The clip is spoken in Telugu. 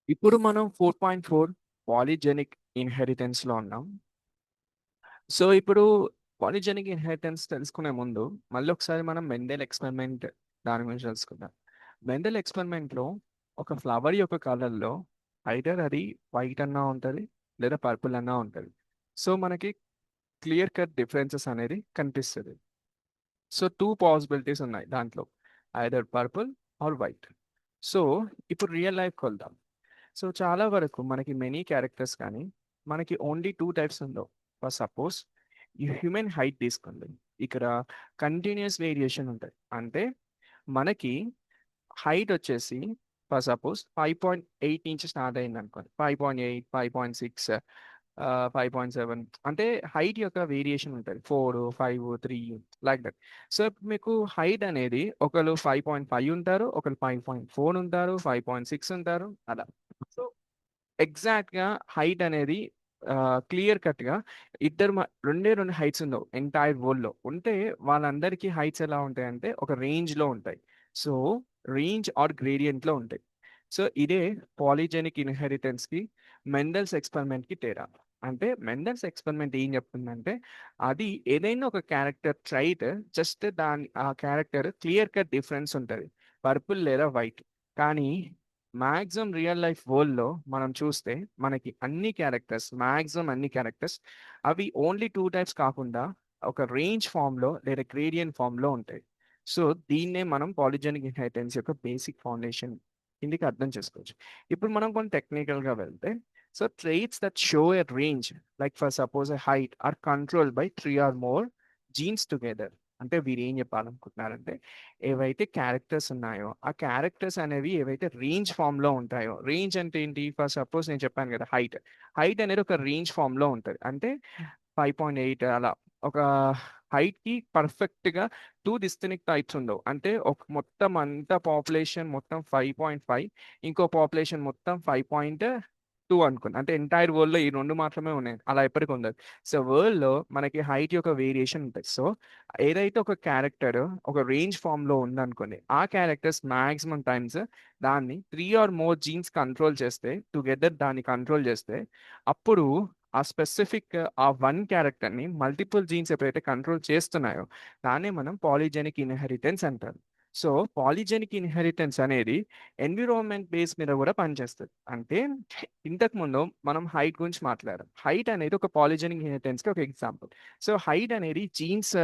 ఇప్పుడు మనం 4.4 పాలిజెనిక్ ఇన్హెరిటెన్స్‌లో ఉన్నాం. సో, ఇప్పుడు పాలిజెనిక్ ఇన్హెరిటెన్స్ తెలుసుకునే ముందు మళ్ళీ ఒకసారి మనం మెండెల్ ఎక్స్‌పెరిమెంట్ దాని గురించి తెలుసుకుందాం. మెండెల్ ఎక్స్‌పెరిమెంట్‌లో ఒక ఫ్లవర్ యొక్క కలర్‌లో ఐదర్ అది వైట్ అన్నా ఉంటది, లేదా పర్పుల్ అన్నా ఉంటది. సో, మనకి క్లియర్ కట్ డిఫరెన్సెస్ అనేది కనిపిస్తది. సో, 2 పాసిబిలిటీస్ ఉన్నాయి దాంట్లో. Either purple are white. So, ఇప్పుడు రియల్ లైఫ్‌కి వెళ్దాం. సో, చాలా వరకు మనకి మెనీ క్యారెక్టర్స్ కానీ, మనకి ఓన్లీ 2 టైప్స్ ఉండవు. ఫర్ సపోజ్ ఈ హ్యూమన్ హైట్ తీసుకోండి. ఇక్కడ కంటిన్యూయస్ వేరియేషన్ ఉంటది. అంటే మనకి హైట్ వచ్చేసి ఫర్ సపోజ్ 5.8 నుంచి స్టార్ట్ అయిందనుకోండి. 5.8, 5.6 5.7 అంటే హైట్ యొక్క వేరియేషన్ ఉంటది. 4, 5, 3 లైక్ దట్. సో, ఇప్పుడు మీకు హైట్ అనేది ఒకళ్ళు 5.5 ఉంటారు. ఒకళ్ళు 5.4 ఉంటారు. 5.6 ఉంటారు. అలా. సో, ఎగ్జాక్ట్‌గా హైట్ అనేది క్లియర్ కట్‌గా ఇద్దరు రెండే 2 హైట్స్ ఉండవు ఎంటైర్ వరల్డ్‌లో. ఉంటే వాళ్ళందరికీ హైట్స్ ఎలా ఉంటాయంటే ఒక రేంజ్‌లో ఉంటాయి. సో, రేంజ్ ఆర్ గ్రేడియంట్‌లో ఉంటాయి. సో, ఇదే పాలిజెనిక్ ఇన్హెరిటెన్స్‌కి, మెండెల్స్ ఎక్స్‌పెరిమెంట్‌కి తేడా. అంటే మెండెల్స్ ఎక్స్‌పెరిమెంట్ ఏం చెప్తుందంటే, అది ఏదైనా ఒక క్యారెక్టర్ ట్రైట్ జస్ట్ ఆ క్యారెక్టర్ క్లియర్ కట్ డిఫరెన్స్ ఉంటది. పర్పుల్ లేదా వైట్. కానీ మాక్సిమం రియల్ లైఫ్ వరల్డ్‌లో మనం చూస్తే మనకి మాక్సిమం అన్ని క్యారెక్టర్స్ అవి ఓన్లీ 2 టైప్స్ కాకుండా ఒక రేంజ్ ఫార్మ్‌లో లేదా గ్రేడియంట్ ఫార్మ్‌లో ఉంటాయి. సో, దీన్నే మనం పాలిజెనిక్ ఇన్హెరిటెన్స్ యొక్క బేసిక్ ఫౌండేషన్ కిందకి అర్థం చేసుకోవచ్చు. ఇప్పుడు మనం కొంచెం టెక్నికల్‌గా వెళ్తే, so, traits that show a range like for suppose a height are controlled by 3 or more genes together. అంటే వీరు ఏం చెప్పాలనుకుంటున్నారంటే ఏవైతే క్యారెక్టర్స్ ఉన్నాయో, ఆ క్యారెక్టర్స్ అనేవి ఏవైతే రేంజ్ ఫార్మ్‌లో ఉంటాయో, రేంజ్ అంటే ఏంటి? ఫర్ సపోజ్ నేను చెప్పాను కదా! హైట్. హైట్ అనేది ఒక రేంజ్ ఫార్మ్‌లో ఉంటది. అంటే 5.8 అలా. ఒక హైట్‌కి పర్ఫెక్ట్‌గా 2 డిస్టింక్ట్ టైప్స్ ఉండవు. అంటే మొత్తం అంతా పాపులేషన్ మొత్తం 5.5 ఇంకో పాపులేషన్ మొత్తం 5.2 అనుకోండి. అంటే ఎంటైర్ వరల్డ్‌లో ఈ 2 మాత్రమే ఉన్నాయి. అలా ఎప్పటికి ఉండదు. సో, వరల్డ్‌లో మనకి హైట్ యొక్క వేరియేషన్ ఉంటది. సో, ఏదైతే ఒక క్యారెక్టర్ ఒక రేంజ్ ఫార్మ్‌లో ఉందనుకోండి. ఆ క్యారెక్టర్స్ మాక్సిమం టైమ్స్ దాన్ని 3 ఆర్ మోర్ జీన్స్ కంట్రోల్ చేస్తే టుగెదర్ దాన్ని కంట్రోల్ చేస్తే అప్పుడు ఆ స్పెసిఫిక్ ఆ వన్ క్యారెక్టర్‌ని మల్టిపుల్ జీన్స్ ఎప్పుడైతే కంట్రోల్ చేస్తున్నాయో దాన్నే మనం పాలిజెనిక్ ఇన్హెరిటెన్స్ అంటారు. సో, పాలిజెనిక్ ఇన్హెరిటెన్స్ అనేది ఎన్విరాన్మెంట్ బేస్ మీద కూడా పనిచేస్తది. అంటే ఇంతకుముందు మనం హైట్ గురించి మాట్లాడాం. హైట్ అనేది ఒక పాలిజెనిక్ ఇన్హెరిటెన్స్‌కి ఒక ఎగ్జాంపుల్. సో, హైట్ అనేది జీన్స్